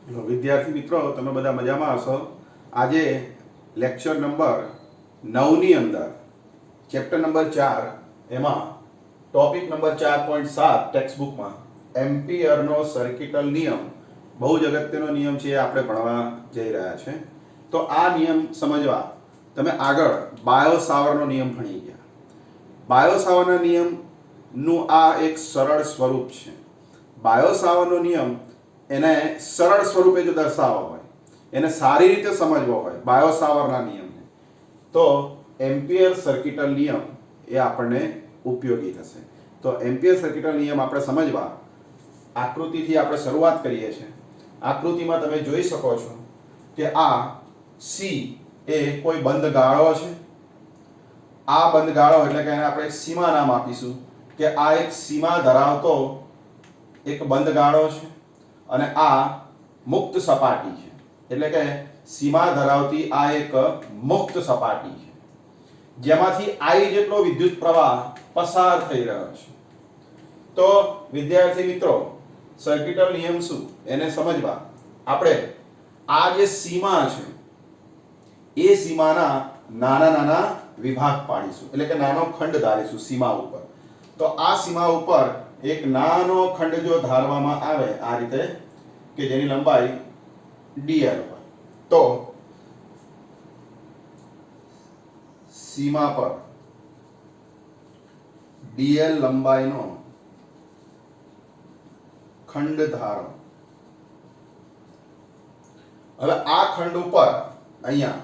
વિદ્યાર્થી મિત્રો, તમે બધા મજામાં હશો. આજે લેક્ચર નંબર 9 ની અંદર ચેપ્ટર નંબર 4 એમાં ટોપિક નંબર 4.7 ટેક્સ્ટ બુકમાં એમ્પિયરનો સર્કિટલ નિયમ બહુ જ અગત્યનો નિયમ છે, આપણે ભણવા જઈ રહ્યા છે. તો આ નિયમ સમજવા તમે આગળ બાયો સાવરનો નિયમ ભણી ગયા. બાયો સાવરના નિયમનું આ એક સરળ સ્વરૂપ છે. બાયો સાવરનો નિયમ એને સરળ સ્વરૂપે જો દર્શાવવો હોય, એને સારી રીતે સમજવો હોય બાયો સાવરના નિયમને, તો એમ્પિયર સર્કિટલ નિયમ એ આપણને ઉપયોગી થશે. તો એમ્પિયર સર્કિટલ નિયમ આપણે સમજવા આકૃતિથી આપણે શરૂઆત કરીએ છીએ. આકૃતિમાં તમે જોઈ શકો છો કે આ સી એ કોઈ બંધ ગાળો છે. આ બંધ ગાળો એટલે કે એને આપણે સીમા નામ આપીશું કે આ એક સીમા ધરાવતો એક બંધ ગાળો છે અને આ મુક્ત સપાટી છે. એટલે કે સીમા ધરાવતી આ એક મુક્ત સપાટી છે જેમાંથી I જેટલો વિદ્યુત પ્રવાહ પસાર થઈ રહ્યો છે. તો વિદ્યાર્થી મિત્રો, સર્કિટલ નિયમ શું એને સમજવા આપણે આ જે સીમા છે એ સીમાના નાના નાના વિભાગ પાડીશું, એટલે કે નાનો ખંડ ધારીશું સીમા ઉપર. તો આ સીમા ઉપર એક નાનો ખંડ જો ધારવામાં આવે આ રીતે કે જેની લંબાઈ dl હોય, તો સીમા પર dl લંબાઈનો ખંડ ધારો. હવે આ ખંડ ઉપર અહીંયા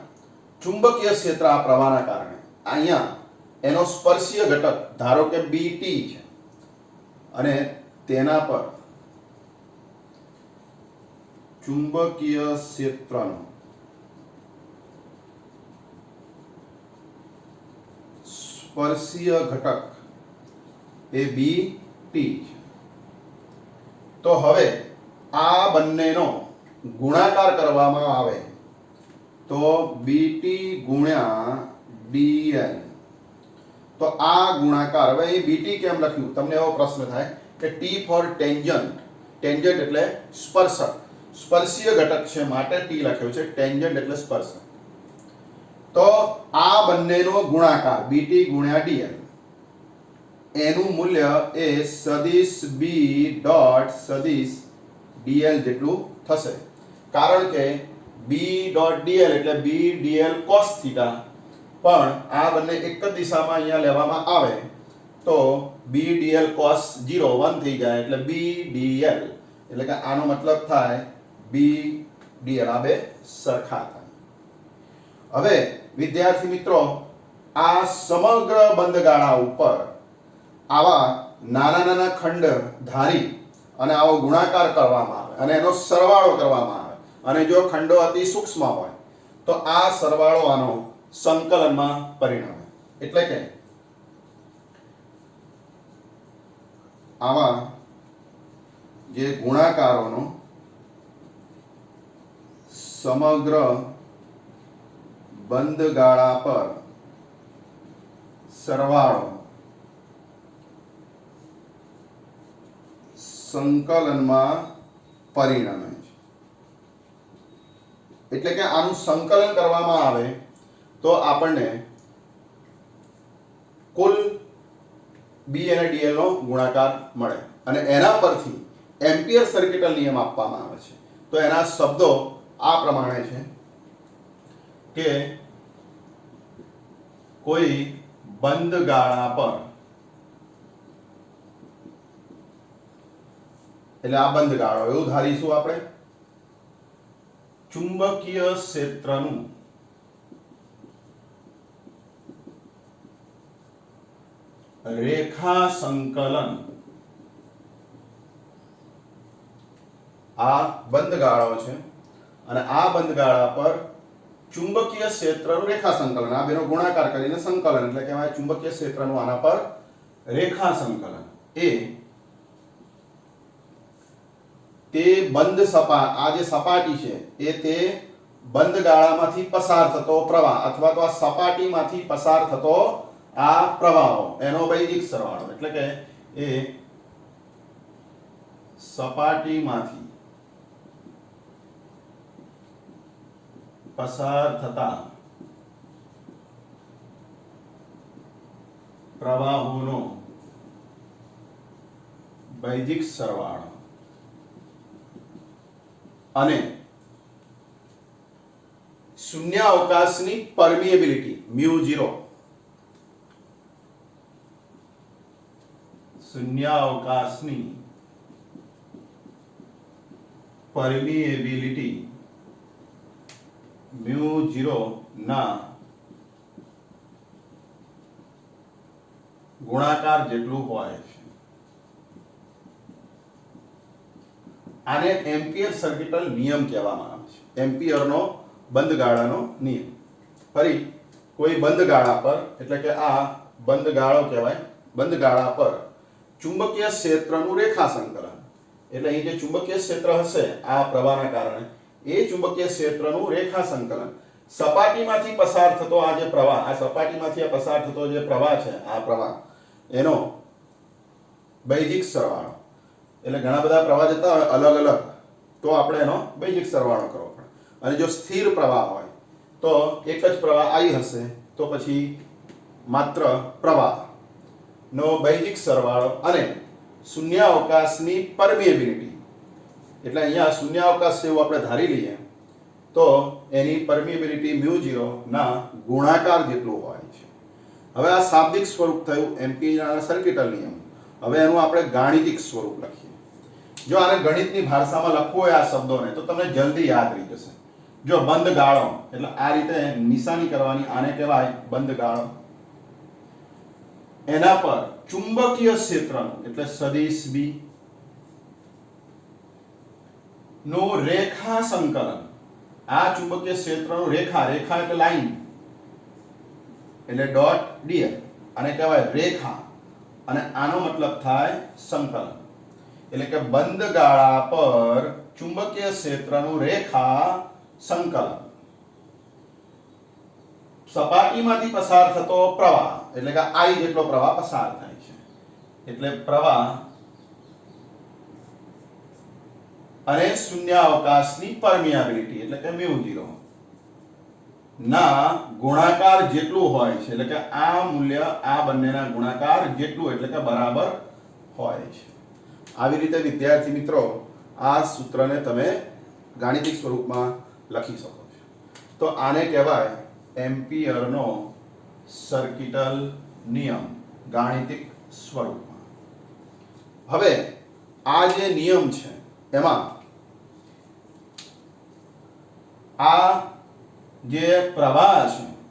ચુંબકીય ક્ષેત્ર આ પ્રવાહના કારણે અહીંયા એનો સ્પર્શીય ઘટક ધારો કે BT છે અને તેના પર ચુંબકીય ક્ષેત્રનો સ્પર્શીય ઘટક એ BT છે. તો હવે આ બંનેનો ગુણાકાર કરવામાં આવે તો BT ગુણ્યા dl. તો આ ગુણાકાર, હવે એ BT કેમ લખ્યું તમને એવો પ્રશ્ન થાય કે T ફોર ટેન્જન્ટ. ટેન્જન્ટ એટલે સ્પર્શક, સ્પર્શીય ઘટક છે માટે T લખ્યું છે. ટેન્જન્ટ એટલે સ્પર્શક. તો આ બંનેનો ગુણાકાર BT ગુણ્યા dl એનું મૂલ્ય એ સદિશ B ડોટ સદિશ dl જેટલું થશે. કારણ કે B ડોટ dl એટલે B dl cos થીટા, પણ આ બંને એક જ દિશામાં અહીંયા લેવામાં આવે તો B dl cos 0 1 થઈ જાય એટલે B dl, એટલે કે આનો મતલબ થાય B dl. આ બે સરખા થાય. હવે વિદ્યાર્થી મિત્રો, આ સમગ્ર બંધ ગાળા ઉપર આવા નાના નાના ખંડ ધારી અને આવો ગુણાકાર કરવામાં આવે અને એનો સરવાળો કરવામાં આવે, અને જો ખંડો અતિ સૂક્ષ્મ હોય તો આ સરવાળો આનો સંકલનમાં પરિણમે. એટલે કે આવા જે ગુણાકારોનો સમગ્ર બંધ ગાળા પર સરવાળો સંકલનમાં પરિણમે છે. એટલે કે આનું સંકલન કરવામાં આવે તો આપણને કુલ B અને dl નો ગુણાકાર મળે અને એના પરથી એમ્પિયર સર્કિટલ નિયમ આપવામાં આવે છે. તો એના શબ્દો આ પ્રમાણે છે કે કોઈ બંધ ગાળા પર, એટલે આ બંધ ગાળો એવું ધારીશું આપણે, ચુંબકીય ક્ષેત્રનું રેખા સંકલન. આ બંધ ગાળો છે અને આ બંધ ગાળા પર ચુંબકીય ક્ષેત્રનું રેખા સંકલન, આ બેનો ગુણાકાર કરીને સંકલન એટલે કહેવાય ચુંબકીય ક્ષેત્રનું આના પર રેખા સંકલન. એ તે બંધ આ જે સપાટી છે એ તે બંધ ગાળામાંથી પસાર થતો પ્રવાહ અથવા તો આ સપાટીમાંથી પસાર થતો આ પ્રવાહો એનો વૈદિક સરવાળો. એટલે કે એ સપાટીમાંથી પસાર થતા પ્રવાહોનો વૈદિક સરવાળો અને શૂન્યાવકાશની પરમિએબિલિટી μ0, શૂન્યાવકાશની પરમિએબિલિટી μ0 ના ગુણાકાર જેટલું હોય છે. આને એમ્પિયર સર્કિટલ નિયમ કહેવામાં આવે છે. એમ્પિયરનો બંધ ગાળાનો નિયમ. ફરી કોઈ બંધ ગાળા પર, એટલે કે આ બંધ ગાળો કહેવાય, બંધ ગાળા પર ચુંબકીય ક્ષેત્રનું રેખા સંકલન, એટલે અહીં જે ચુંબકીય ક્ષેત્ર હશે આ પ્રવાહના કારણે, એ ચુંબકીય ક્ષેત્રનું રેખા સંકલન સપાટીમાંથી પસાર થતો આ જે પ્રવાહ, આ સપાટીમાંથી આ પસાર થતો જે પ્રવાહ છે, આ પ્રવાહ એનો વૈદિક સરવાળો, એટલે ઘણા બધા પ્રવાહ જતા હોય અલગ અલગ, તો આપણે એનો વૈદિક સરવાળો કરવો પડે. અને જો સ્થિર પ્રવાહ હોય તો એક જ પ્રવાહ આવી હશે તો પછી માત્ર પ્રવાહનો વૈદિક સરવાળો અને શૂન્યાવકાશની પરમિએબિલિટી, એટલે અહીંયા શૂન્યાવકાશ છે એવું આપણે ધારી લઈએ તો એની પરમિએબિલિટી μ0 ના ગુણાકાર જેટલું હોય છે. હવે આ શાબ્દિક સ્વરૂપ થયું એમ્પિયરના સર્કિટલ નિયમ. હવે એનું આપણે ગાણિતિક સ્વરૂપ લખીએ. જો આને ગણિતની ભાષામાં લખવું હોય આ શબ્દોને તો તમને જલ્દી યાદ રહી જશે. જો બંધ ગાળો, એટલે આ રીતે નિશાની કરવાની, આને કહેવાય બંધ ગાળો. એના પર ચુંબકીય ક્ષેત્રનું, એટલે સદિશ B નું રેખા સંકલન, આ ચુંબકીય ક્ષેત્રનું રેખા, રેખા એટલે લાઈન, એટલે ડોટ dl, આને કહેવાય રેખા, અને આનો મતલબ થાય સંકલન. એટલે કે બંધ ગાળા પર ચુંબકીય ક્ષેત્રનું રેખા સંકલન સપાટીમાંથી પસાર થતો પ્રવાહ, એટલે કે I જેટલો પ્રવાહ પસાર થાય છે, એટલે પ્રવાહ અને શૂન્યાવકાશની પરમિએબિલિટી, એટલે કે μ0 ના ગુણાકાર જેટલું હોય છે, એટલે કે આ મૂલ્ય આ બંનેના ગુણાકાર જેટલું, એટલે કે બરાબર હોય છે. આવી રીતે વિદ્યાર્થી મિત્રો આ સૂત્રને તમે ગાણિતિક સ્વરૂપમાં લખી શકો છો. તો આને કહેવાય એમ્પિયરનો સર્કિટલ નિયમ ગાણિતિક સ્વરૂપમાં. હવે આ જે નિયમ છે એમાં આ જે પ્રવાહ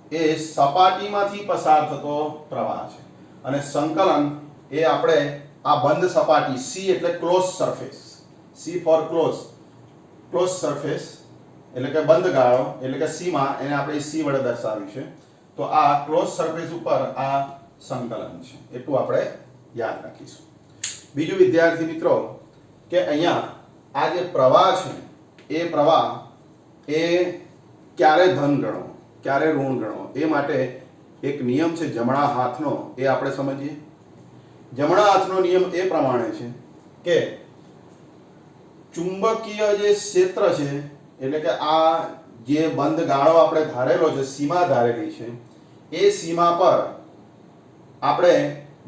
છે એ સપાટીમાંથી પસાર થતો પ્રવાહ છે, અને સંકલન એ આપણે આ બંધ સપાટી, C એટલે close surface, C for close, close surface એટલે કે બંધ ગાળો, એટલે કે C માં એને આપણે C વડે દર્શાવ્યું છે. તો આ ક્લોઝ સરફેસ ઉપર આ સંકલન છે, એટલું આપણે યાદ રાખીશું. બીજું વિદ્યાર્થી મિત્રો કે અહીંયા આ જે પ્રવાહ છે એ પ્રવાહ એ ક્યારે ધન ગણો, ક્યારે ઋણ ગણો, એ માટે એક નિયમ છે જમણા હાથનો, એ આપણે સમજીએ. જમણા હાથનો નિયમ એ પ્રમાણે છે કે ચુંબકીય જે ક્ષેત્ર છે, એટલે કે આ જે બંધ ગાળો આપણે ધારેલો છે, સીમા ધારેલી છે, એ સીમા પર આપણે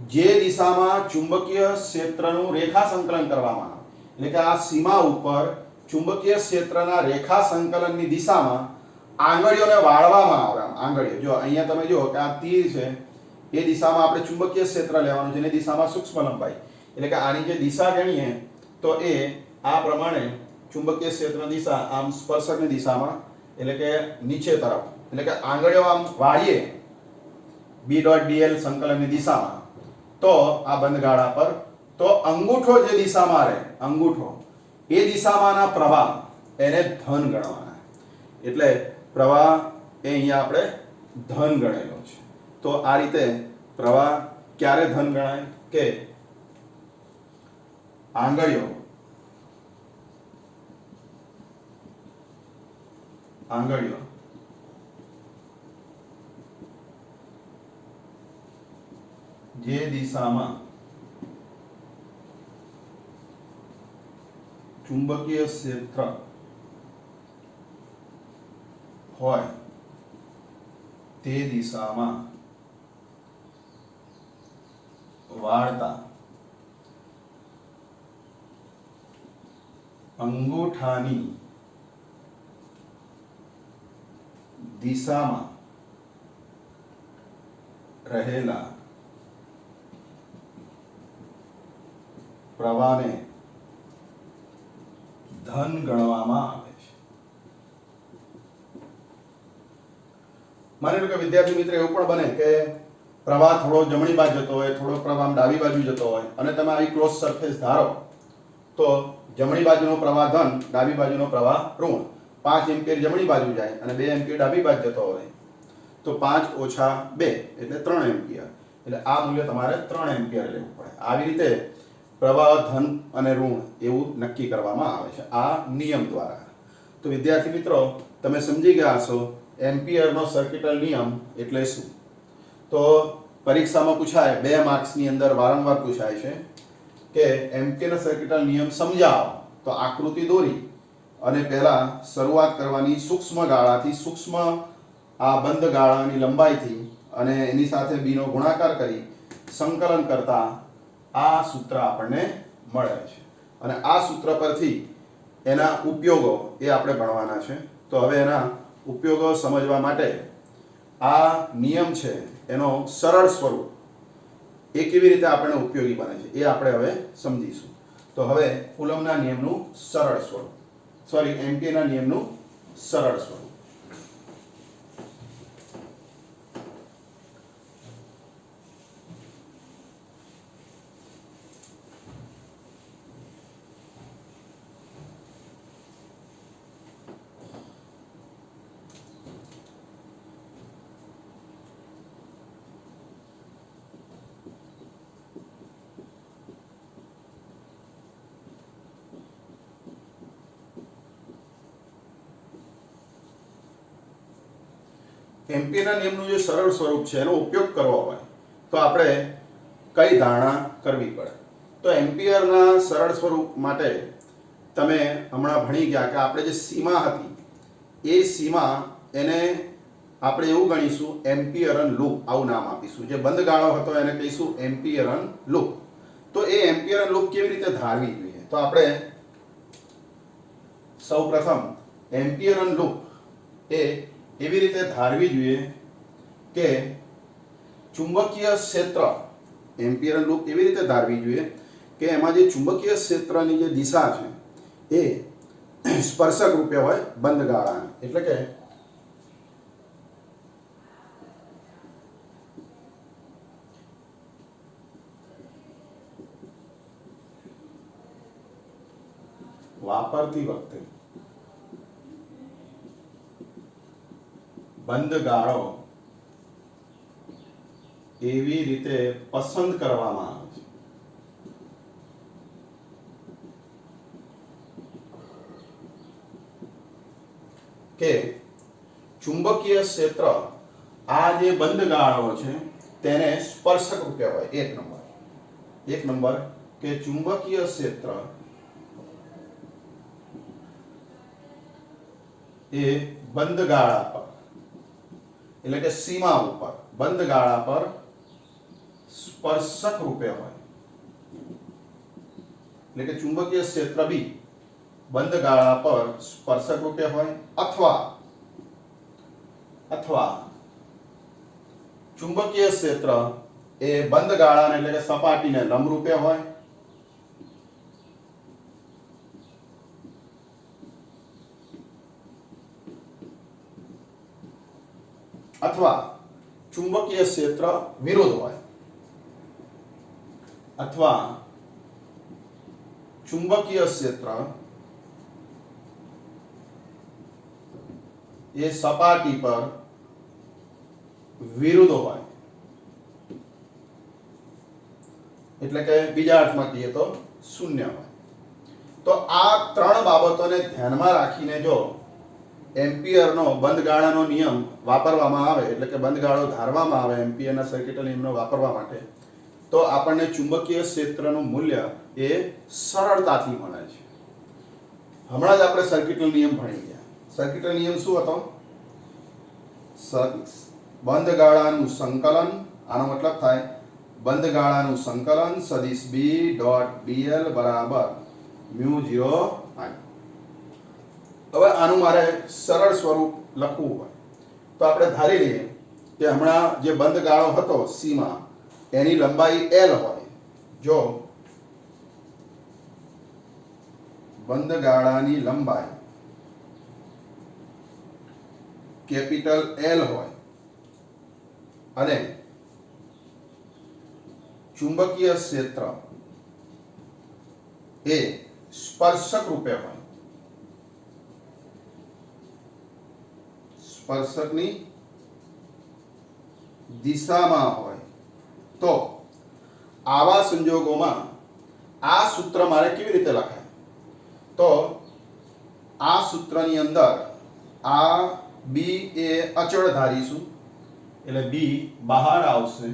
જે દિશામાં ચુંબકીય ક્ષેત્રનું રેખા સંકલન કરવામાં આવે, એટલે કે આ સીમા ઉપર ચુંબકીય ક્ષેત્રના રેખા સંકલનની દિશામાં આંગળીઓને વાળવામાં આવે. આંગળીઓ, જો અહીંયા તમે જુઓ કે આ તીર છે, એ દિશામાં આપણે ચુંબકીય ક્ષેત્ર લેવાનું છે, એની દિશામાં સૂક્ષ્મ લંબાઈ, એટલે કે આની જે દિશા ગણીએ તો એ આ પ્રમાણે ચુંબકીય ક્ષેત્રની દિશા આમ સ્પર્શકની દિશામાં, એટલે કે નીચે તરફ, એટલે કે આંગળીઓ આમ વાળીએ B.dl સંકલનની દિશામાં, તો આ બંધ ગાળા પર, તો અંગૂઠો જે દિશામાં રહે, અંગૂઠો એ દિશામાંના પ્રવાહ એને ધન ગણવાના. એટલે પ્રવાહ એ અહીંયા આપણે ધન ગણેલો છે. તો આ રીતે પ્રવાહ ક્યારે ધન ગણાય કે આંગળીઓ જે દિશામાં ચુંબકીય ક્ષેત્ર હોય તે દિશામાં વાળતા અંગૂઠાની દિશામાં રહેલા પ્રવાહને ધન ગણવામાં આવે છે. માની લો કે વિદ્યાર્થી મિત્ર એવું પણ બને કે પ્રવાહ થોડો જમણી બાજુ જતો હોય, થોડો પ્રવાહ ડાબી બાજુ જતો હોય અને તમે આવી ક્લોઝ સરફેસ ધારો તો જમણી બાજુનો પ્રવાહ ધન, ડાબી બાજુનો પ્રવાહ ઋણ. 5 એમ્પિયર જમણી બાજુ જાય અને 2 એમ્પિયર ડાબી બાજુ જતો હોય તો 5 ઓછા 2 એટલે 3 એમ્પિયર. એટલે આ મૂલ્ય તમારે 3 એમ્પિયર લેવું પડે. આવી રીતે પ્રવાહ ધન અને ઋણ એવું નક્કી કરવામાં આવે છે આ નિયમ દ્વારા. તો વિદ્યાર્થી મિત્રો તમે સમજી ગયા હશો એમ્પિયરનો સર્કિટલ નિયમ એટલે શું. તો પરીક્ષામાં પૂછાય 2 માર્ક્સની અંદર વારંવાર પૂછાય છે કે એમ્પિયરનો સર્કિટલ નિયમ સમજાવો. તો આકૃતિ દોરી અને પહેલા શરૂઆત કરવાની સૂક્ષ્મ ગાળાથી, સૂક્ષ્મ આ બંધ ગાળાની લંબાઈથી અને એની સાથે b નો ગુણાકાર કરી સંકલન કરતા આ સૂત્ર આપણને મળે છે અને આ સૂત્ર પરથી એના ઉપયોગો એ આપણે ભણવાના છે. તો હવે એના ઉપયોગો સમજવા માટે આ નિયમ છે એનો સરળ સ્વરૂપ એ કેવી રીતે આપણને ઉપયોગી બને છે એ આપણે હવે સમજીશું. તો હવે કુલમ્બના નિયમનું સરળ સ્વરૂપ, એમ્પિયરના નિયમનું સરળ સ્વરૂપ. એમ્પિયરના નિયમનું જે સરળ સ્વરૂપ છે એનો ઉપયોગ કરવો હોય તો આપણે કઈ ધારણા કરવી પડે. તો એમ્પિયરના સરળ સ્વરૂપ માટે તમે હમણાં ભણી ગયા કે આપણે જે સીમા હતી એ સીમા એને આપણે એવું ગણીશું એમ્પિયરન લૂપ, આવું નામ આપીશું. જે બંધ ગાળો હતો એને કહીશું એમ્પિયરન લૂપ. તો એ એમ્પિયરન લૂપ કેવી રીતે ધારવી જોઈએ તો આપણે સૌપ્રથમ એમ્પિયરન લૂપ એ એવી રીતે ધારવી જોઈએ કે ચુંબકીય ક્ષેત્ર, એમ્પિયરન લૂપ એવી રીતે ધારવી જોઈએ કે એમાં જે ચુંબકીય ક્ષેત્રની જે દિશા છે એ સ્પર્શક રૂપે હોય બંધ ગાળાની. એટલે કે વાપરતી વખતે બંધ ગાળો એવી રીતે પસંદ કરવામાં આવે છે કે ચુંબકીય ક્ષેત્ર આ જે બંધ ગાળો છે તેને સ્પર્શક રૂપે હોય. એક નંબર કે ચુંબકીય ક્ષેત્ર એ બંધ ગાળા પર એટલે કે સીમા ઉપર બંધ ગાળા પર સ્પર્શક રૂપે હોય. એટલે કે ચુંબકીય ક્ષેત્ર બી બંધ ગાળા પર સ્પર્શક રૂપે હોય અથવા ચુંબકીય ક્ષેત્ર એ બંધ ગાળાને એટલે કે સપાટીને લંબ રૂપે હોય અથવા ચુંબકીય ક્ષેત્ર વિરુદ્ધ હોય અથવા ચુંબકીય ક્ષેત્ર એ સપાટી પર વિરુદ્ધ હોય. એટલે કે બીજા અર્થમાં કહીએ તો શૂન્ય હોય. તો આ ત્રણ બાબતોને ધ્યાનમાં રાખીને જો એમ્પિયરનો બંધ ગાળાનો નિયમ વાપરવામાં આવે એટલે કે બંધ ગાળો ધારવામાં આવે એમ્પિયરના સર્કિટલ નિયમનો વાપરવા માટે તો આપણને ચુંબકીય ક્ષેત્રનું મૂલ્ય એ સરળતાથી મળે છે. હમણાં જ આપણે સર્કિટલ નિયમ ભણી ગયા. સર્કિટલ નિયમ શું હતો બંધ ગાળાનું સંકલન, આનો મતલબ થાય બંધ ગાળાનું સંકલન સદિશ b ડોટ dl બરાબર μ0 I. હવે આનું મારે સરળ સ્વરૂપ લખવું હોય તો આપણે ધારી લઈએ કે હમણાં જે બંધ ગાળો હતો c માં એની લંબાઈ l હોય. જો બંધ ગાળાની લંબાઈ કેપિટલ L હોય અને ચુંબકીય ક્ષેત્ર એ સ્પર્શક રૂપે હોય, સ્પર્શકની દિશામાં હોય, તો આવા સંજોગોમાં આ સૂત્ર મારે કેવી રીતે લખાય? તો આ સૂત્રની અંદર આ b એ અચળ ધારીશું એટલે b બહાર આવશે.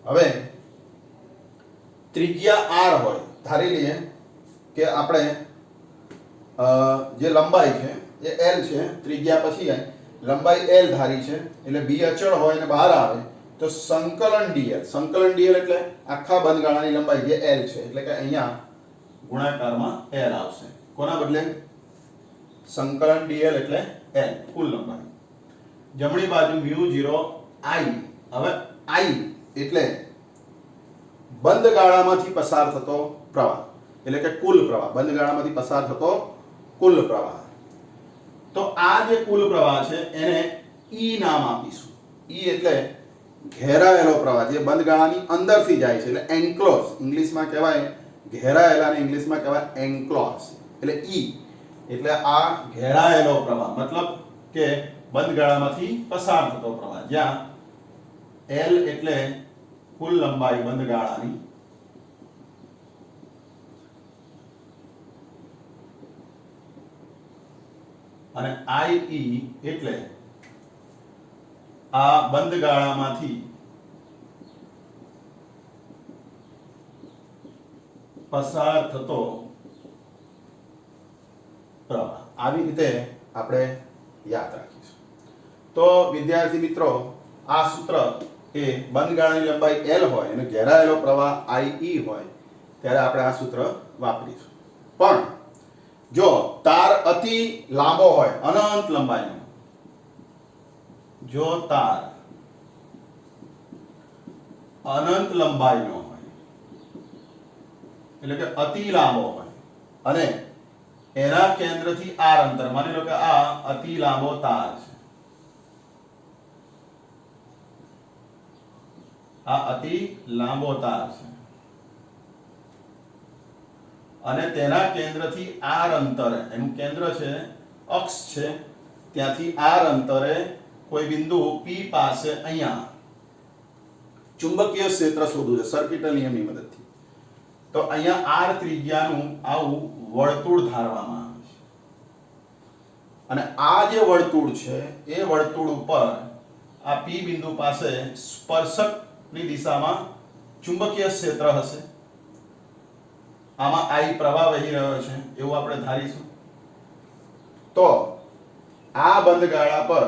હવે ત્રિજ્યા r હોય, ધારી લઈએ કે આપણે જે લંબાઈ છે એ l છે, ત્રિજ્યા પછી લંબાઈ l ધારી છે એટલે b અચળ હોય અને બહાર આવે તો સંકલન dl એટલે આખા બંધ ગાળાની લંબાઈ જે l છે એટલે કે અહીંયા ગુણાકારમાં l આવશે. કોના બદલે? સંકલન dl એટલે l કુલ લંબાઈ. જમણી બાજુ μ0 I. હવે I એટલે બંધ ગાળામાંથી પસાર થતો પ્રવાહ એટલે કે કુલ પ્રવાહ, બંધ ગાળામાંથી પસાર થતો કુલ પ્રવાહ. તો આ જે કુલ પ્રવાહ છે એને E નામ આપીશું. E એટલે ઘેરાયેલો પ્રવાહ, જે બંધ ગાળાની અંદરથી જાય છે એટલે એન્ક્લોઝ. ઇંગ્લિશમાં કહેવાય ઘેરાયેલાને ઇંગ્લિશમાં કહેવાય એન્ક્લોઝ. એટલે E એટલે આ ઘેરાયેલો પ્રવાહ, મતલબ કે બંધ ગાળામાંથી પસાર થતો પ્રવાહ, જ્યાં L એટલે કુલ લંબાઈ બંધ ગાળાની અને IE એટલે આ બંધ ગાળામાંથી પસાર થતો પ્રવાહ. આવી રીતે આપણે યાદ રાખીશું. તો વિદ્યાર્થી મિત્રો, આ સૂત્ર એ બંધ ગાળાની લંબાઈ L હોય અને ઘેરાયેલો પ્રવાહ IE હોય ત્યારે આપણે આ સૂત્ર વાપરીશું. પણ જો તાર અતિ લાંબો હોય, અનંત લંબાઈનો, જો તાર અનંત લંબાઈનો હોય એટલે કે અતિ લાંબો હોય અને એના કેન્દ્રથી r અંતર, માની લો કે આ અતિ લાંબો તાર છે, આ અતિ લાંબો તાર છે અને તેના કેન્દ્રથી r અંતરે, એનું કેન્દ્ર છે અક્ષ છે, ત્યાંથી r અંતરે કોઈ બિંદુ P પાસે અહીંયા ચુંબકીય ક્ષેત્ર શોધવું છે સર્કિટલ નિયમની મદદથી. તો અહીંયા r ત્રિજ્યાનું આવું વર્તુળ ધારવામાં આવે છે અને આ જે વર્તુળ છે એ વર્તુળ ઉપર આ P બિંદુ પાસે સ્પર્શકની દિશામાં ચુંબકીય ક્ષેત્ર હશે. આમાં I પ્રવાહ વહી રહ્યો છે એવું આપણે ધારીશું. તો આ બંધ ગાળા પર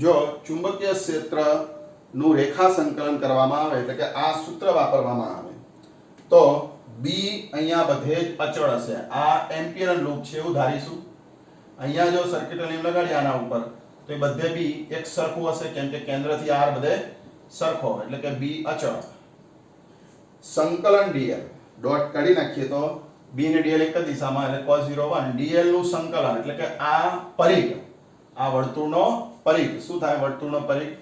જો ચુંબકીય ક્ષેત્રનું રેખા સંકલન કરવામાં આવે એટલે કે આ સૂત્ર વાપરવામાં આવે તો B અહીંયા બધે જ અચળ હશે. આ એમ્પિયરન લૂપ છે એવું ધારીશું. અહીંયા જો સર્કિટલ નિયમ લગાડીએ આના ઉપર તો એ બધે B એક સરખું હશે કેમ કે કેન્દ્રથી r બધે સરખો એટલે કે B અચળ. સંકલન dl ડોટ કાઢી નાખીએ તો b ને dl એક જ દિશામાં એટલે cos 0 1 dl નું સંકલન એટલે કે આ પરિઘ, આ વર્તુળનો પરિઘ શું થાય? વર્તુળનો પરિઘ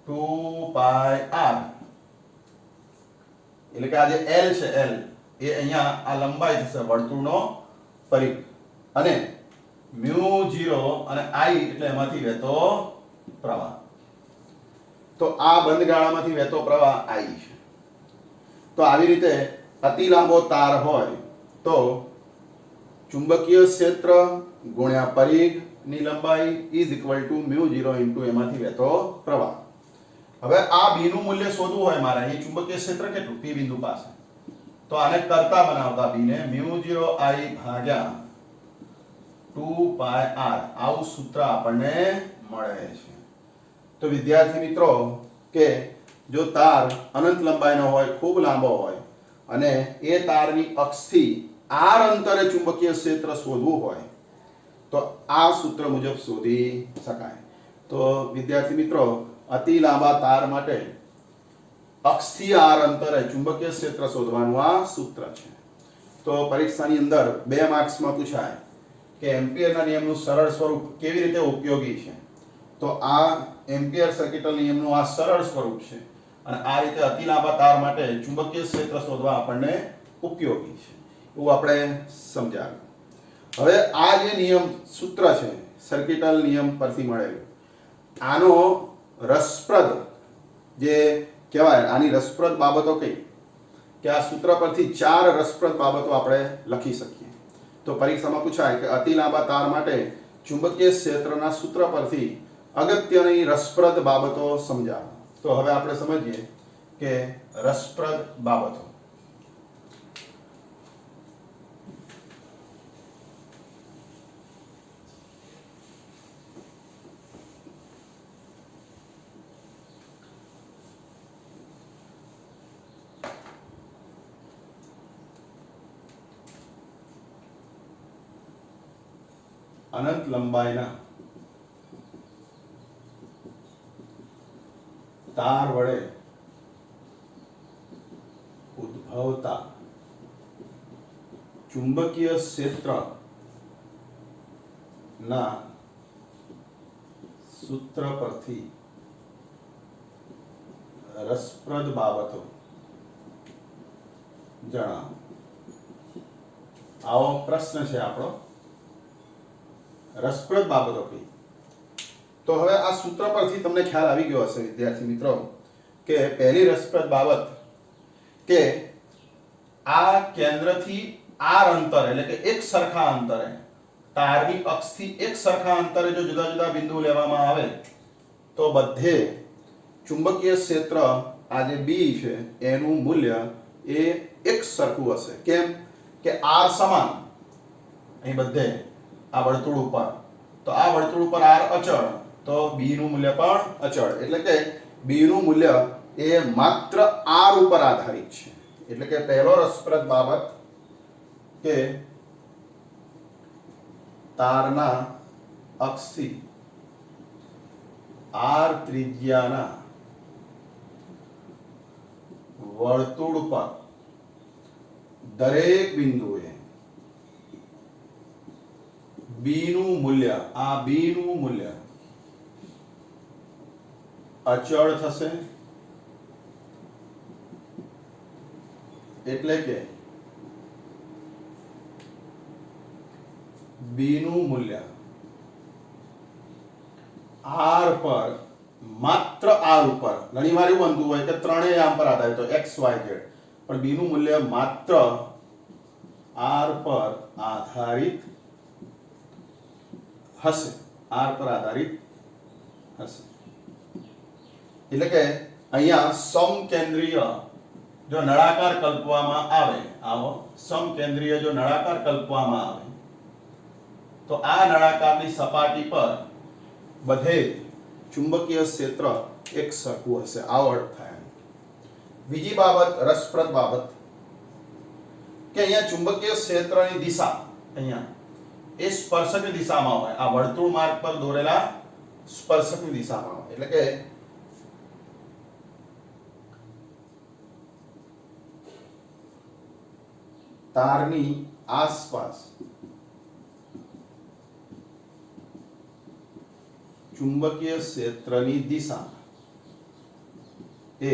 2 pi r એટલે કે આ જે L છે L એ અહીંયા આ લંબાઈ થશે વર્તુળનો પરિઘ અને μ0 અને I એટલે એમાંથી વહેતો પ્રવાહ. તો આ બંધ ગાળામાંથી વહેતો પ્રવાહ I છે. તો આવી રીતે અતિ લાંબો તાર હોય તો ચુંબકીય ક્ષેત્ર ગુણ્યા પરિઘની લંબાઈ ઇઝ ઇક્વલ ટુ μ0 ઇન્ટુ એમાંથી વહેતો પ્રવાહ. હવે આ b નું મૂલ્ય શોધવું હોય મારે, અહીં ચુંબકીય ક્ષેત્ર કેટલું? P બિંદુ પાસે. તો આને કરતા બનાવતા b ને μ0I ભાગ્યા 2 pi r આવું સૂત્ર આપણને મળે છે. તો વિદ્યાર્થી મિત્રો કે જો તાર અનંત લંબાઈનો હોય, ખૂબ લાંબો હોય અને એ તારની અક્ષથી r અંતરે ચુંબકીય ક્ષેત્ર શોધવું હોય તો આ સૂત્ર મુજબ શોધી શકાય. તો વિદ્યાર્થી મિત્રો અતિ લાંબા તાર માટે અક્ષથી r અંતરે ચુંબકીય ક્ષેત્ર શોધવાનું આ સૂત્ર છે. તો પરીક્ષાની અંદર 2 માર્ક્સમાં પૂછાય કે એમ્પિયરના નિયમનું સરળ સ્વરૂપ કેવી રીતે ઉપયોગી છે. તો આ એમ્પિયર સર્કિટલ નિયમનું આ સરળ સ્વરૂપ છે અને આ રીતે અતિ લાંબા તાર માટે ચુંબકીય ક્ષેત્ર શોધવા આપણને ઉપયોગી છે એવું આપણે સમજાવ્યું. હવે આ જે નિયમ સૂત્ર છે સર્કિટલ નિયમ પરથી મળેલું, આનો રસપ્રદ જે કહેવાય, આની રસપ્રદ બાબતો કઈ કે આ સૂત્ર પરથી 4 રસપ્રદ બાબતો આપણે લખી શકીએ. તો પરીક્ષામાં પૂછાય કે અતિ લાંબા તાર માટે ચુંબકીય ક્ષેત્રના સૂત્ર પરથી અગત્યની રસપ્રદ બાબતો સમજાવો. તો હવે આપણે સમજીએ કે રસપ્રદ બાબતો. અનંત લંબાઈના તાર વડે ઉદ્ભવતા ચુંબકીય ક્ષેત્રના સૂત્ર પરથી રસપ્રદ બાબતો જણાવો. આવો પ્રશ્ન છે આપણો, રસપ્રદ બાબતો કઈ. તો હવે આ સૂત્ર પરથી તમને ખ્યાલ આવી ગયો હશે વિદ્યાર્થી મિત્રો કે પહેલી રસપ્રદ બાબત કે આ કેન્દ્રથી r અંતર એટલે કે એક સરખા અંતરે, તારની અક્ષથી એક સરખા અંતરે જો જુદા જુદા બિંદુ લેવામાં આવે તો બધે ચુંબકીય ક્ષેત્ર આ જે b છે એનું મૂલ્ય એ એક સરખું હશે. કેમ કે r સમાન અહીં બધે આ વર્તુળ ઉપર, તો આ વર્તુળ ઉપર r અચળ, તો b નું મૂલ્ય પણ અચળ, એટલે કે b નું મૂલ્ય એ માત્ર r ઉપર આધારિત છે. એટલે કે પહેલો રસપ્રદ બાબત કે તારના અક્ષથી r ત્રિજ્યાના વર્તુળ પર દરેક બિંદુએ b નું મૂલ્ય, આ b નું મૂલ્ય અચળ થશે. એટલે કે b નું મૂલ્ય r પર, માત્ર r ઉપર, ઘણીવાર એવું બનતું હોય કે ત્રણેય આમ પર આધારિત હોય x y z, પણ b નું મૂલ્ય માત્ર r પર આધારિત હશે, r પર આધારિત હશે. એટલે કે અહીંયા સમકેન્દ્રીય જો નળાકાર કલ્પવામાં આવે, આવો સમકેન્દ્રીય જો નળાકાર કલ્પવામાં આવે તો આ નળાકારની સપાટી પર બધે ચુંબકીય ક્ષેત્ર એક સરખું હશે. આવો અર્થ થાય. બીજી બાબત, રસપ્રદ બાબત કે અહીંયા ચુંબકીય ક્ષેત્રની દિશા અહીંયા એ સ્પર્શકની દિશામાં હોય, આ વર્તુળ માર્ગ પર દોરેલા સ્પર્શકની દિશામાં હોય. એટલે કે તારની આસપાસ ચુંબકીય ક્ષેત્રની દિશા એ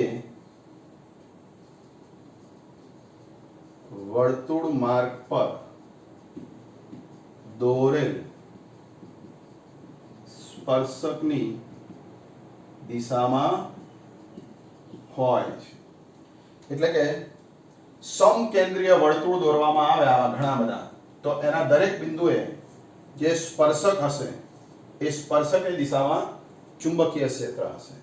વર્તુળ માર્ગ પર દોરેલ સ્પર્શકની દિશામાં હોય છે. એટલે કે સમકેન્દ્રીય વર્તુળ દોરવામાં આવે આવા ઘણા બધા, તો એના દરેક બિંદુએ જે સ્પર્શક હશે એ સ્પર્શકની દિશામાં ચુંબકીય ક્ષેત્ર હશે.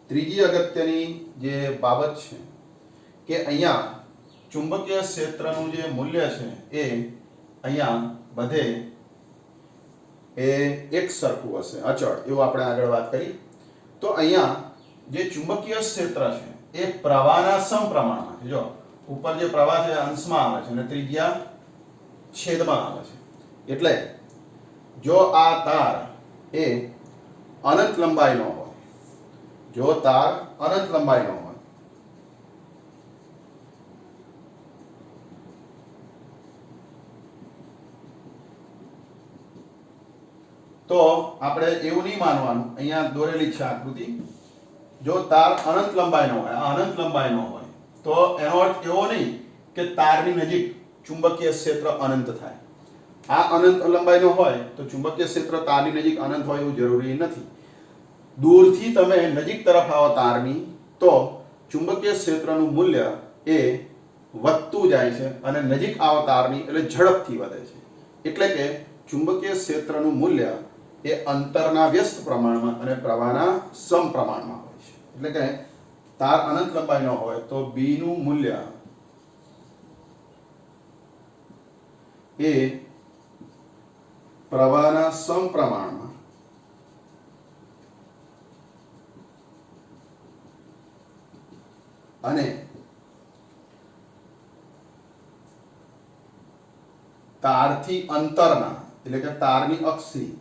ત્રીજી અગત્યની જે બાબત છે કે અહીંયા ચુંબકીય ક્ષેત્રનું જે મૂલ્ય છે એ અહીંયા બધે એ એક સરખું હશે, અચળ, એવું આપણે આગળ વાત કરી. તો અહીંયા જે ચુંબકીય ક્ષેત્ર છે એ પ્રવાહના સમપ્રમાણમાં છે. જો ઉપર જે પ્રવાહ છે અંશમાં આવે છે અને ત્રિજ્યા છેદમાં આવે છે. એટલે જો આ તાર એ અનંત લંબાઈનો હોય, જો તાર અનંત લંબાઈનો હોય તો આપણે એવું નહીં માનવાનું, અહીંયા દોરેલી છે આકૃતિ, જો તાર અનંત લંબાઈનો હોય, આ અનંત લંબાઈનો હોય તો એનો અર્થ એવો નહીં કે તારની નજીક ચુંબકીય ક્ષેત્ર અનંત થાય. આ અનંત લંબાઈનો હોય તો ચુંબકીય ક્ષેત્ર તારની નજીક અનંત હોય એવું જરૂરી નથી. દૂરથી તમે નજીક તરફ આવો તારની તો ચુંબકીય ક્ષેત્રનું મૂલ્ય એ વધતું જાય છે અને નજીક આવો તારની એટલે ઝડપથી વધે છે. એટલે કે ચુંબકીય ક્ષેત્રનું મૂલ્ય એ અંતરના વ્યસ્ત પ્રમાણમાં અને પ્રવાહના સમપ્રમાણમાં હોય છે. એટલે કે તાર અનંત લંબાઈનો હોય તો B નું મૂલ્ય એ પ્રવાહના સમપ્રમાણમાં અને તારથી અંતરના એટલે કે તારની અક્ષથી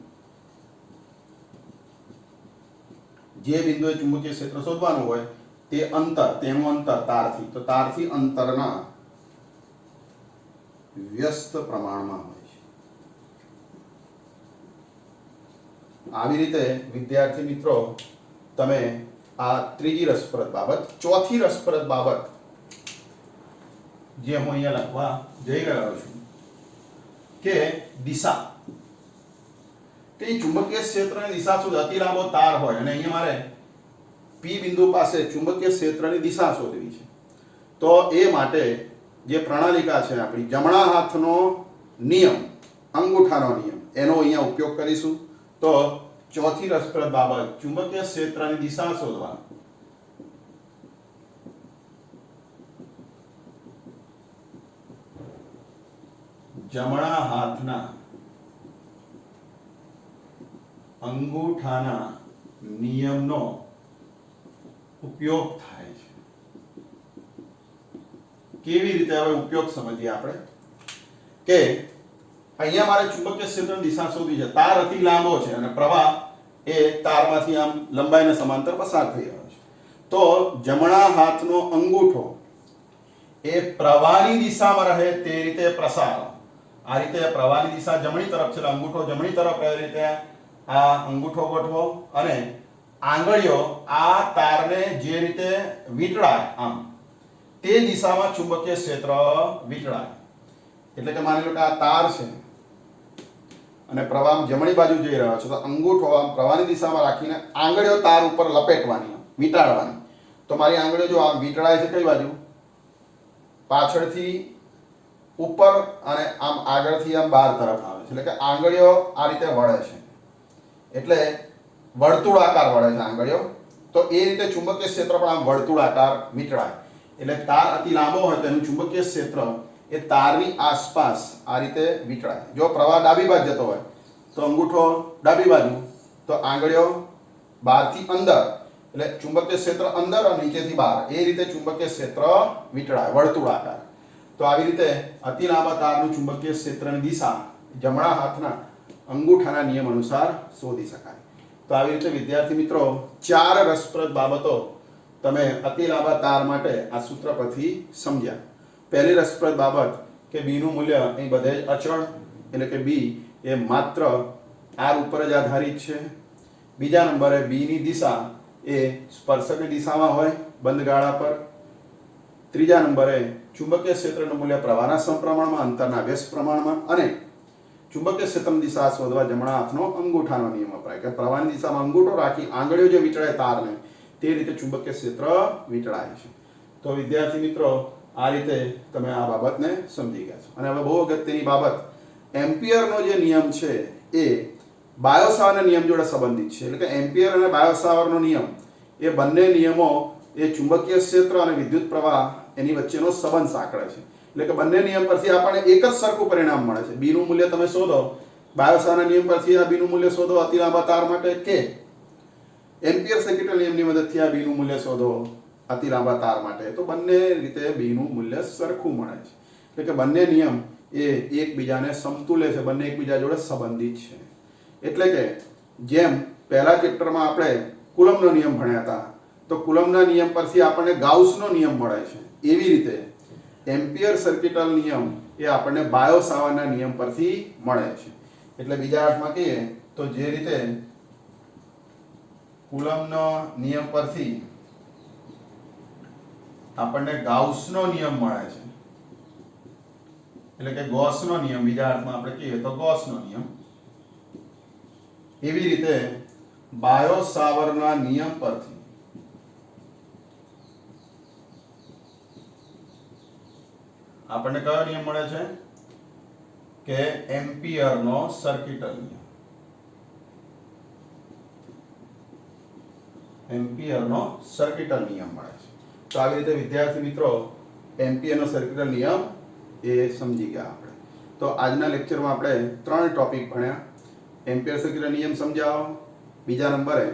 જે બિંદુએ ચુંબકીય ક્ષેત્ર શોધવાનું હોય તે અંતર, તેનું અંતર તારથી, તો તારથી અંતરના વ્યસ્ત પ્રમાણમાં હોય છે. આવી રીતે વિદ્યાર્થી મિત્રો તમે આ ત્રીજી રસપ્રદ બાબત. ચોથી રસપ્રદ બાબત જે હું અહીંયા લખવા જઈ રહ્યો છું કે દિશા. તે ચુંબકીય ક્ષેત્રની દિશા શું? અતિ લાંબો તાર હોય અને અહીંયા મારે P બિંદુ પાસે ચુંબકીય ક્ષેત્રની દિશા શોધવી છે. તો એ માટે જે પ્રણાલિકા છે આપણી જમણા હાથનો નિયમ, અંગૂઠાનો નિયમ, એનો અહીંયા ઉપયોગ કરીશું. તો ચોથી રસપ્રદ બાબત, ચુંબકીય ક્ષેત્રની દિશા શોધવા જમણા હાથના અંગૂઠાના નિયમનો ઉપયોગ થાય છે. કેવી રીતે? હવે ઉપયોગ સમજીએ આપણે કે અહીંયા મારે ચુંબકીય ક્ષેત્રની દિશા શોધવી છે. તાર અતિ લાંબો છે અને પ્રવાહ એ તારમાંથી આમ લંબાઈને સમાંતર પસાર થઈ રહ્યો છે. તો જમણા હાથનો અંગૂઠો એ પ્રવાહની દિશામાં રહે તે રીતે પ્રસારો. આ રીતે પ્રવાહની દિશા જમણી તરફ છે, અંગૂઠો જમણી તરફ રહે રીતે આ અંગૂઠો ગોઠવો અને આંગળીઓ આ તારને જે રીતે વીંટળાય આમ તે દિશામાં ચુંબકીય ક્ષેત્ર વીંટળાય. એટલે કે માની લો કે આ તાર છે અને પ્રવાહ જમણી બાજુ જઈ રહ્યો છે તો અંગૂઠો આમ પ્રવાહની દિશામાં રાખીને આંગળીઓ તાર ઉપર લપેટવાની, વીંટાળવાની. તો મારી આંગળીઓ જો આમ વીંટળાય છે કઈ બાજુ? પાછળથી ઉપર અને આમ આગળથી આમ બહાર તરફ આવે છે. એટલે કે આંગળીઓ આ રીતે વળે છે, એટલે વર્તુળાકાર વળે છે આંગળીઓ. તો એ રીતે ચુંબકીય ક્ષેત્ર પણ આમ વર્તુળાકાર વીંટળાય. એટલે તાર અતિ લાંબો હોય તો એનું ચુંબકીય ક્ષેત્ર એ તારની આસપાસ આ રીતે વીંટળાય. જો પ્રવાહ ડાબી બાજુ જતો હોય તો અંગૂઠો ડાબી બાજુ, તો આંગળીઓ બહારથી અંદર, એટલે ચુંબકીય ક્ષેત્ર અંદર અને નીચેથી બહાર, એ રીતે ચુંબકીય ક્ષેત્ર વીંટળાય વર્તુળાકાર. તો આવી રીતે અતિ લાંબા તારનું ચુંબકીય ક્ષેત્રની દિશા જમણા હાથના અંગૂઠાના નિયમ અનુસાર શોધી શકાય. તો આવી રીતે વિદ્યાર્થી મિત્રો 4 રસપ્રદ બાબતો તમે અતિ લાંબા તાર માટે આ સૂત્ર પરથી સમજ્યા. પહેલી રસપ્રદ બાબત કે B નું મૂલ્ય અહીં બધે જ અચળ, એટલે કે B એ માત્ર R ઉપર જ આધારિત છે. બીજા નંબરે B ની દિશા એ સ્પર્શકની દિશામાં હોય બંધ ગાળા પર. ત્રીજા નંબરે ચુંબકીય ક્ષેત્રનું મૂલ્ય પ્રવાહના સમપ્રમાણમાં, અંતરના વ્યસ્ત પ્રમાણમાં. અને ચુંબકીય ક્ષેત્રની દિશા શોધવા જમણા હાથનો અંગૂઠાનો નિયમ વપરાય કે પ્રવાહની દિશામાં અંગૂઠો રાખી આંગળીઓ જે વીંટળાય તારને તે રીતે ચુંબકીય ક્ષેત્ર વીંટળાય છે. તો વિદ્યાર્થી મિત્રો આ રીતે તમે આ બાબતને સમજી ગયા છો. અને હવે બહુ અગત્યની બાબત, એમ્પિયરનો જે નિયમ છે એ બાયોસાવરના નિયમ જોડે સંબંધિત છે. એટલે કે એમ્પિયર અને બાયોસાવરનો નિયમ એ બંને નિયમો એ ચુંબકીય ક્ષેત્ર અને વિદ્યુત પ્રવાહ એની વચ્ચેનો સંબંધ સાંકળે છે. એટલે કે બંને નિયમ પરથી આપણને એક જ સરખું પરિણામ મળે છે. B નું મૂલ્ય તમે શોધો બાયોસાવરના નિયમ પરથી આ બીનું મૂલ્ય શોધો અતિ લાંબા તાર માટે, કે એમ્પિયર સર્કિટલ નિયમની મદદથી આ બીનું મૂલ્ય શોધો અતિ લાંબા તાર માટે, તો બંને રીતે બીનું મૂલ્ય સરખું મળે છે. એટલે કે બંને નિયમ એ એકબીજાને સમતુલ્ય છે, બંને એકબીજા જોડે સંબંધિત છે. એટલે કે જેમ પહેલા ચેપ્ટરમાં આપણે કુલમનો નિયમ ભણ્યા હતા, તો કુલમના નિયમ પરથી આપણને ગાઉસનો નિયમ મળે છે, એવી રીતે એમ્પિયર સર્કિટલ નિયમ એ આપણને બાયોસાવરના નિયમ પરથી મળે છે. એટલે બીજા અર્થમાં કહીએ તો જે રીતે કુલમનો નિયમ પરથી આપણને ગાઉસનો નિયમ મળે છે, એટલે કે ગોસનો નિયમ, બીજા અર્થમાં આપણે કહીએ તો ગોસનો નિયમ, એવી રીતે બાયોસાવરના નિયમ પરથી આપણને કયો નિયમ મળે છે કે એમ્પિયરનો સર્કિટલ નિયમ, એમ્પિયરનો સર્કિટલ નિયમ મળે છે. તો આવી રીતે વિદ્યાર્થી મિત્રો એમ્પિયરનો સર્કિટલ નિયમ એ સમજી ગયા આપણે. તો આજના લેક્ચરમાં આપણે 3 ટોપિક ભણ્યા. એમ્પિયર સર્કિટલ નિયમ સમજાવો, બીજા નંબરે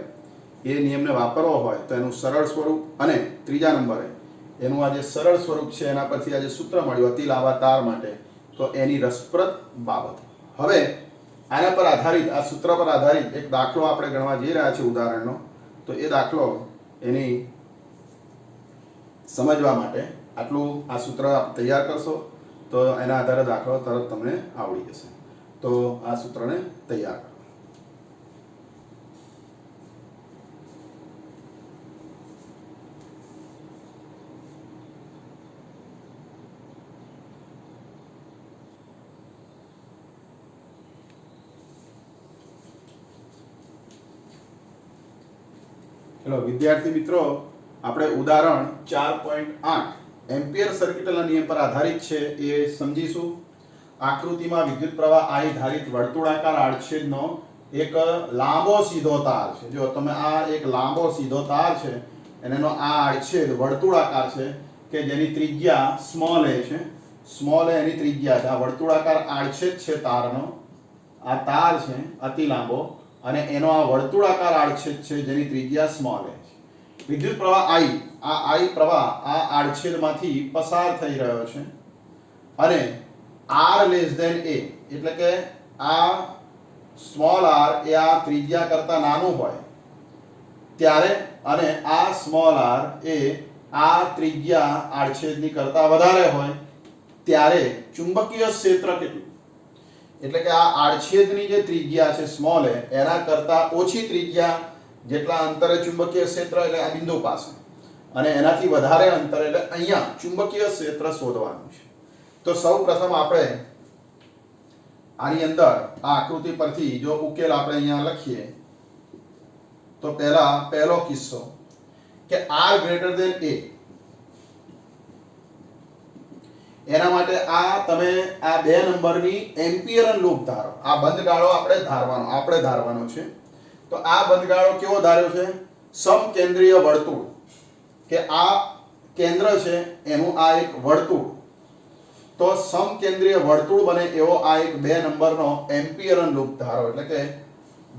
એ નિયમને વાપરવો હોય તો એનું સરળ સ્વરૂપ, અને ત્રીજા નંબરે એનું આ જે સરળ સ્વરૂપ છે એના પરથી આ જે સૂત્ર મળ્યું અતિ લાંબા તાર માટે, તો એની રસપ્રદ બાબત. હવે આના પર આધારિત, આ સૂત્ર પર આધારિત એક દાખલો આપણે ગણવા જઈ રહ્યા છીએ ઉદાહરણનો. તો એ દાખલો એની સમજવા માટે આટલું આ સૂત્ર આપ તૈયાર કરશો તો એના આધારે દાખલો તરત તમને આવડી જશે. તો આ સૂત્રને તૈયાર કરો. ચલો વિદ્યાર્થી મિત્રો, આપણે ઉદાહરણ 4.8 એમ્પિયર સર્કિટલના નિયમ પર આધારિત છે એ સમજીશું. આકૃતિમાં વિદ્યુત પ્રવાહ I ધારિત વર્તુળાકાર આડછેદનો એક લાંબો સીધો તાર છે. જો તમે આ એક લાંબો સીધો તાર છે અને એનો આ આડછેદ વર્તુળાકાર છે કે જેની ત્રિજ્યા સ્મોલ a છે. સ્મોલ a એની ત્રિજ્યા છે. આ વર્તુળાકાર આડછેદ છે તારનો, આ તાર છે અતિ લાંબો, અને એનો આ વર્તુળાકાર આડછેદ છે જેની ત્રિજ્યા સ્મોલ a છે. વિદ્યુત પ્રવાહ I, આ I પ્રવાહ આ આડછેદમાંથી પસાર થઈ રહ્યો છે, અને r લેસ ધેન a, એટલે કે આ સ્મોલ r એ આ ત્રિજ્યા કરતા નાનું હોય ત્યારે, અને આ સ્મોલ r એ આ ત્રિજ્યા આડછેદની કરતા વધારે હોય ત્યારે ચુંબકીય ક્ષેત્ર કેટલું, એટલે કે આ આડછેદની જે ત્રિજ્યા છે સ્મોલ a એના કરતા ઓછી ત્રિજ્યા જેટલા અંતરે ચુંબકીય ક્ષેત્ર, એટલે આ બિંદુ પાસે, અને એનાથી વધારે અંતરે એટલે અહીંયા ચુંબકીય ક્ષેત્ર શોધવાનું છે. તો સૌ પ્રથમ આપણે આની અંદર આ આકૃતિ પરથી જો ઉકેલ આપણે અહીંયા લખીએ તો પહેલો કિસ્સો કે r ગ્રેટર ધેન a, એના માટે આ તમે આ 2 નંબરની એમ્પિયરન લૂપ ધારો. આ બંધગાળો આપણે ધારવાનો છે. તો આ બંધગાળો કેવો ધાર્યો છે? સમકેન્દ્રીય વર્તુળ, કે આ કેન્દ્ર છે એનું આ એક વર્તુળ. તો સમકેન્દ્રીય વર્તુળ બને એવો આ એક 2 નંબરનો એમ્પિયરન લૂપ ધારો, એટલે કે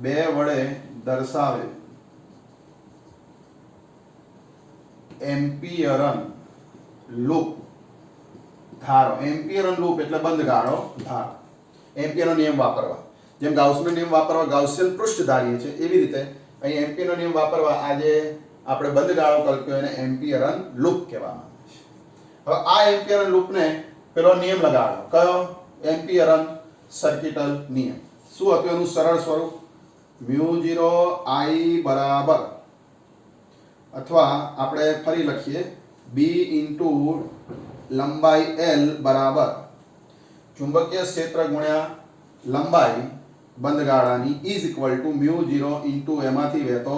2 વડે દર્શાવે એમ્પિયરન લૂપ ધારો. એમ્પિયરન લૂપ એટલે બંધગાળો ધારો. એમ્પિયરનો નિયમ વાપરવા, જેમ ગાઉસનો નિયમ વાપરવા ગાઉસિયન પૃષ્ઠ ધારીએ છીએ, એવી રીતે અહીં એમ્પિયરનો નિયમ વાપરવા આ જે આપણે બંધગાળો કલ્પ્યો એને એમ્પિયરન લૂપ કહેવામાં આવે છે. હવે આ એમ્પિયરન લૂપને પેલો નિયમ લગાડો. કયો? એમ્પિયરન સર્કિટલ નિયમ. શું હતું એનું સરળ સ્વરૂપ? μ0 I બરાબર, અથવા આપણે ફરી લખીએ b ઇન્ટુ લંબાઈ l બરાબર ચુંબકીય ક્ષેત્ર ગુણ્યા લંબાઈ બંધગાળાની ઇઝ ઇક્વલ ટુ μ0 ઇન્ટુ એમાંથી વહેતો,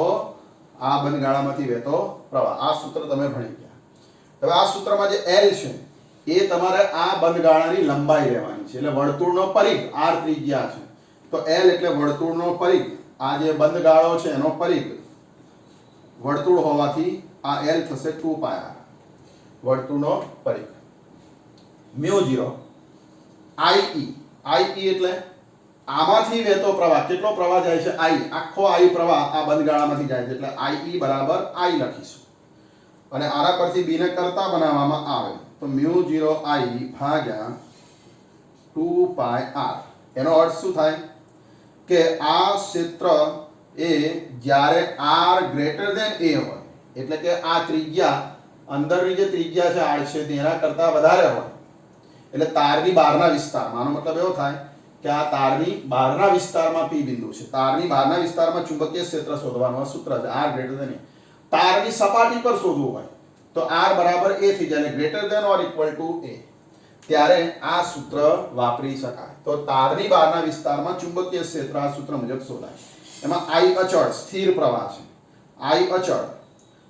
આ બંધગાળામાંથી વહેતો પ્રવાહ. આ સૂત્ર તમે ભણી ગયા. હવે આ સૂત્રમાં જે l છે એ તમારે આ બંધગાળાની લંબાઈ લેવાની છે, એટલે વર્તુળનો પરિઘ r ત્રિજ્યા છે. તો l એટલે વર્તુળનો પરિઘ, આ જે બંધગાળો છે એનો પરિઘ વર્તુળ હોવાથી આ l થશે 2πr, વર્તુળનો પરિઘ. μ0 IE, IE એટલે આમાંથી વહેતો પ્રવાહ કેટલો પ્રવાહ જાય છે I આખો I પ્રવાહ આ બંધ ગાળામાંથી જાય છે એટલે IE બરાબર I લખીશું અને આના પરથી B ને કરતા બનાવવામાં આવે તો μ0I ભાગ્યા 2 પાઈ r એનો અર્થ શું થાય કે આ ક્ષેત્ર એ જ્યારે r ગ્રેટર ધેન a હોય એટલે કે આ ત્રિજ્યા અંદરની જે ત્રિજ્યા છે આડછેદની એના કરતા વધારે હોય એટલે તારની બહારના વિસ્તારમાં આનો મતલબ એવો થાય કે આ તારની બહારના વિસ્તારમાં P બિંદુ છે તારની બહારના વિસ્તારમાં ચુંબકીય ક્ષેત્ર શોધવાનું સૂત્ર છે r ગ્રેટર ધેન a તારની સપાટી પર શોધવું હોય તો r બરાબર a થઈ જાય greater than or equal to a ત્યારે આ સૂત્ર વાપરી શકાય તો તારની બહારના વિસ્તારમાં ચુંબકીય ક્ષેત્ર આ સૂત્ર મુજબ શોધાય એમાં I અચળ સ્થિર પ્રવાહ છે I અચળ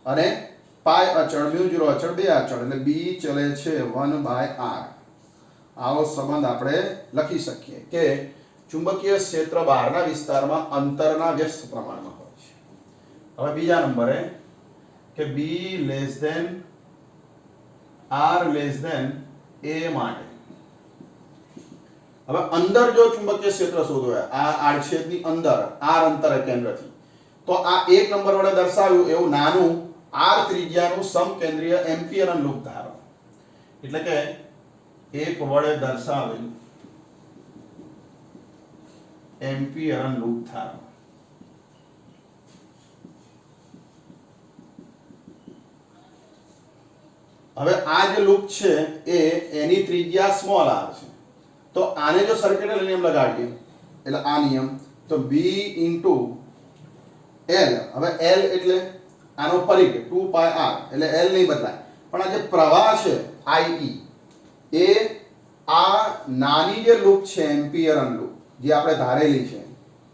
અને પાઈ અચળ μ0 અચળ બે અચળ એટલે B ચલે છે 1/r આવો સંબંધ આપણે લખી શકીએ કે ચુંબકીય ક્ષેત્ર બહારના વિસ્તારમાં અંતરના વ્યસ્ત પ્રમાણમાં હોય છે હવે બીજા નંબરે કે B less than R less than A માટે હવે અંદર જો ચુંબકીય ક્ષેત્ર શોધવું હોય આ આડછેદની અંદર R અંતરે કેન્દ્રથી તો આ એક નંબર વડે દર્શાવ્યું એવું નાનું R ત્રિજ્યાનું સમકેન્દ્રીય એમ્પિયરન લૂપ ધારો એટલે કે એક વડે દર્શાવેલ એમ્પિયરન લૂપ ધારો હવે આ જે લૂપ છે એ એની ત્રિજ્યા સ્મોલ r છે તો આને જો સર્કિટલ નિયમ લગાડીએ એટલે આ નિયમ તો B * L હવે L એટલે આનો પરિઘ 2 પાઈ r એટલે L નહીં બદલાય પણ આ જે પ્રવાહ છે IE એ આ નાની જે લૂપ છે એમ્પિયરન લૂપ જે આપણે ધારેલી છે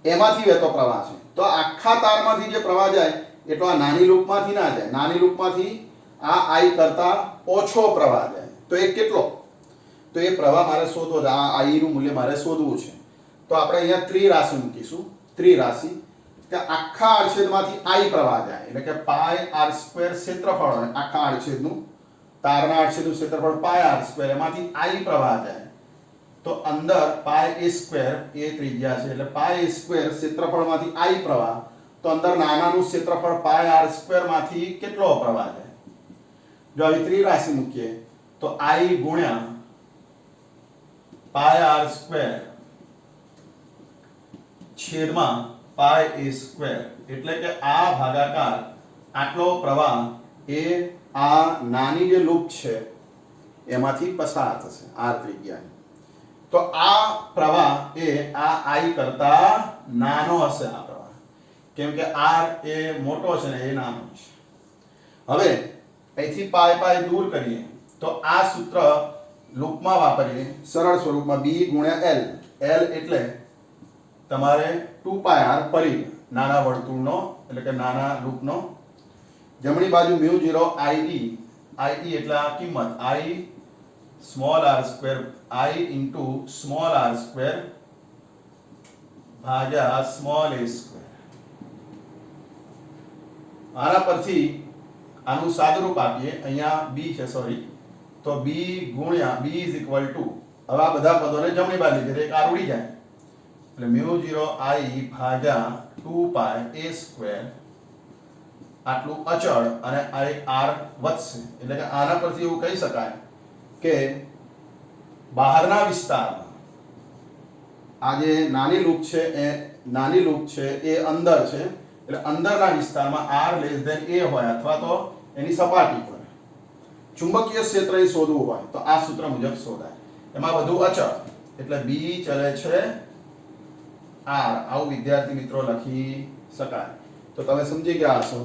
એમાંથી વહેતો પ્રવાહ છે તો આખા તારમાંથી જે પ્રવાહ જાય એટલો આ નાની લૂપમાંથી ના જાય નાની લૂપમાંથી આ I કરતા ઓછો પ્રવાહ જાય તો એ કેટલો તો એ પ્રવાહ મારે શોધવો છે આ I નું મૂલ્ય મારે શોધવું છે તો આપણે અહીંયા ત્રિરાશિ મૂકીશું ત્રિરાશિ કે આખા આડછેદમાંથી I પ્રવાહ જાય એટલે કે પાઈ r² ક્ષેત્રફળ હોય આખા આડછેદનું તારના આડછેદનું ક્ષેત્રફળ પાઈ r² એમાંથી I પ્રવાહ જાય તો અંદર પાઈ a² એ ત્રિજ્યા છે એટલે પાઈ a² ક્ષેત્રફળમાંથી I પ્રવાહ તો અંદર નાનાનું ક્ષેત્રફળ પાઈ r² માંથી કેટલો પ્રવાહ જાય જો આવી ત્રિરાશિ મૂકીએ તો I ગુણ્યા પાઈ r² છેદમાં પાઈ a² એટલે કે આ ભાગાકાર આટલો પ્રવાહ એ આ નાની જે લૂપ છે એમાંથી પસાર થશે r ત્રિજ્યાની તો આ પ્રવાહ એ આ I કરતા નાનો હશે આ પ્રવાહ કેમ કે r એ મોટો છે ને એ નાનો છે હવે અહીંથી પાઈ પાઈ દૂર કરીએ તો આ સૂત્ર લૂપમાં વાપરીએ સરળ સ્વરૂપમાં B ગુણ્યા L L એટલે તમારે 2 પાઈ r પરિઘ નાના વર્તુળનો એટલે કે નાના લૂપનો જમણી બાજુ μ0 IE એટલે આ કિંમત I small r² I into small r² ભાગ્યા સ્મોલ a². આના પરથી આનું સાદુરૂપ આપીએ અહીંયા b છે સોરી તો b ગુણ્યા b ઇઝ ઇક્વલ ટુ હવે આ બધા પદોને જમણી બાજુ લીધે એક r ઉડી જાય એટલે μ0 I ભાગ્યા 2 પાઈ a² આટલું અચળ અને આ એક r વધશે એટલે કે આના પરથી એવું કહી શકાય કે બહારના વિસ્તારમાં આ જે નાની લૂપ છે એ અંદર છે એટલે અંદરના વિસ્તારમાં r લેસ ધેન a હોય અથવા તો એની સપાટી પર ચુંબકીય ક્ષેત્ર શોધવું હોય તો આ સૂત્ર મુજબ શોધાય એમાં બધું અચળ એટલે B ચલે છે r આવું વિદ્યાર્થી મિત્રો લખી શકાય તો તમે સમજી ગયા હશો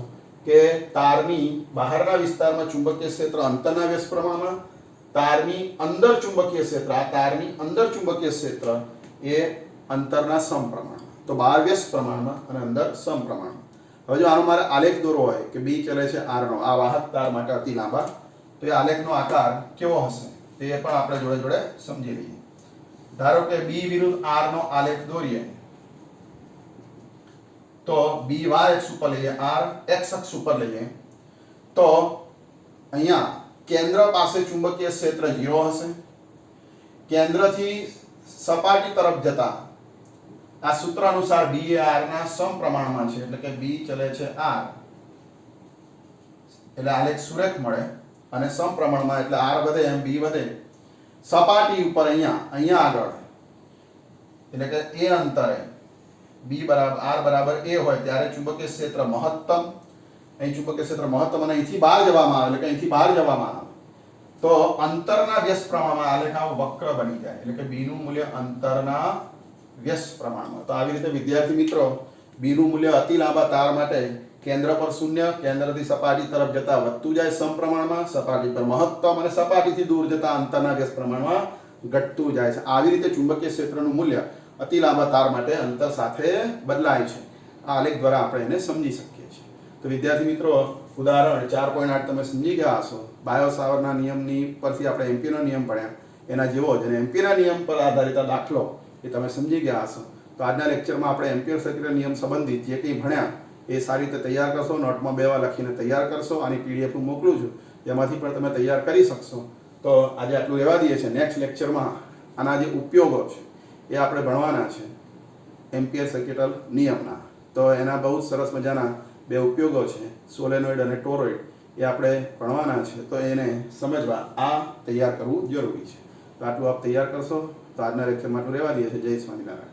કે તારની બહારના વિસ્તારમાં ચુંબકીય ક્ષેત્ર અંતરના વ્યસ્ત પ્રમાણમાં તારની અંદર ચુંબકીય ક્ષેત્ર આ તારની અંદર ચુંબકીય ક્ષેત્ર એ અંતરના સમપ્રમાણમાં તો બહાર વ્યસ્ત પ્રમાણમાં અને અંદર સમપ્રમાણમાં હવે જો આનો મારે આલેખ દોરવો હોય કે B ચલે છે r નો આ વાહક તાર માટે અતિ લાંબા તો એ આલેખનો આકાર કેવો હશે તે પણ આપણે જોડે જોડે સમજી લઈએ ધારો કે B વિરુદ્ધ r નો આલેખ દોરીએ તો B y અક્ષ ઉપર લઈએ r x અક્ષ ઉપર લઈએ તો અહીંયા કેન્દ્ર પાસે ચુંબકીય ક્ષેત્ર 0 હશે કેન્દ્રથી સપાટી તરફ જતા આ સૂત્ર અનુસાર b એ r ના સમપ્રમાણમાં છે, એટલે કે b ચલે છે r, એટલે આલેખ સુરેખ મળે, અને સમપ્રમાણમાં એટલે r વધે એમ b વધે. સપાટી ઉપર અહીંયા આગળ એટલે કે a અંતરે r બરાબર a હોય ત્યારે ચુંબકીય ક્ષેત્ર મહત્તમ, અહીં ચુંબકીય ક્ષેત્ર મહત્તમ, અને અહીંથી બહાર જવામાં આવે એટલે કે અહીંથી બહાર જવામાં આવે તો અંતરના વ્યસ્ત પ્રમાણમાં આલેખ આવો વક્ર બની જાય, એટલે કે b નું મૂલ્ય અંતરના વ્યસ્ત પ્રમાણમાં. તો આવી રીતે વિદ્યાર્થી મિત્રો b નું મૂલ્ય અતિ લાંબા તાર માટે કેન્દ્ર પર શૂન્ય, કેન્દ્રથી સપાટી તરફ જતા વધતું જાય સમપ્રમાણમાં, સપાટી પર મહત્તમ, અને સપાટીથી દૂર જતા અંતરના વ્યસ્ત પ્રમાણમાં ઘટતું જાય છે. આવી રીતે ચુંબકીય ક્ષેત્રનું મૂલ્ય અતિ લાંબા તાર માટે અંતર સાથે બદલાય છે. આ આલેખ દ્વારા આપણે એને સમજી શકીએ છીએ. તો વિદ્યાર્થી મિત્રો ઉદાહરણ 4.8 તમે સમજી ગયા હશો. બાયો-સાવરના નિયમની પરથી આપણે એમ્પીયરનો નિયમ ભણ્યા, એના જેવો જ, અને એમ્પીયરના નિયમ પર આધારિત આ દાખલો એ તમે સમજી ગયા હશો. તો આજના લેક્ચરમાં આપણે એમ્પીયર સર્કિટના નિયમ સંબંધિત જે કંઈ ભણ્યા એ સારી રીતે તૈયાર કરશો. નોટમાં 2 વાર લખીને તૈયાર કરશો. આની પીડીએફ હું મોકલું છું, તેમાંથી પણ તમે તૈયાર કરી શકશો. તો આજે આટલું રહેવા દઈએ છીએ. નેક્સ્ટ લેક્ચરમાં આના જે ઉપયોગો છે એ આપણે ભણવાના છે એમ્પીયર સર્કિટલ નિયમના. તો એના બહુ સરસ મજાના 2 ઉપયોગો છે, સોલેનોઇડ અને ટોરોઇડ, એ આપણે ભણવાના છે. તો એને સમજવા આ તૈયાર કરવું જરૂરી છે. તો આટલું આપ તૈયાર કરશો. તો આજના લેક્ચરમાં આટલું રહેવા દઈએ છીએ. જય સ્વામિનારાયણ.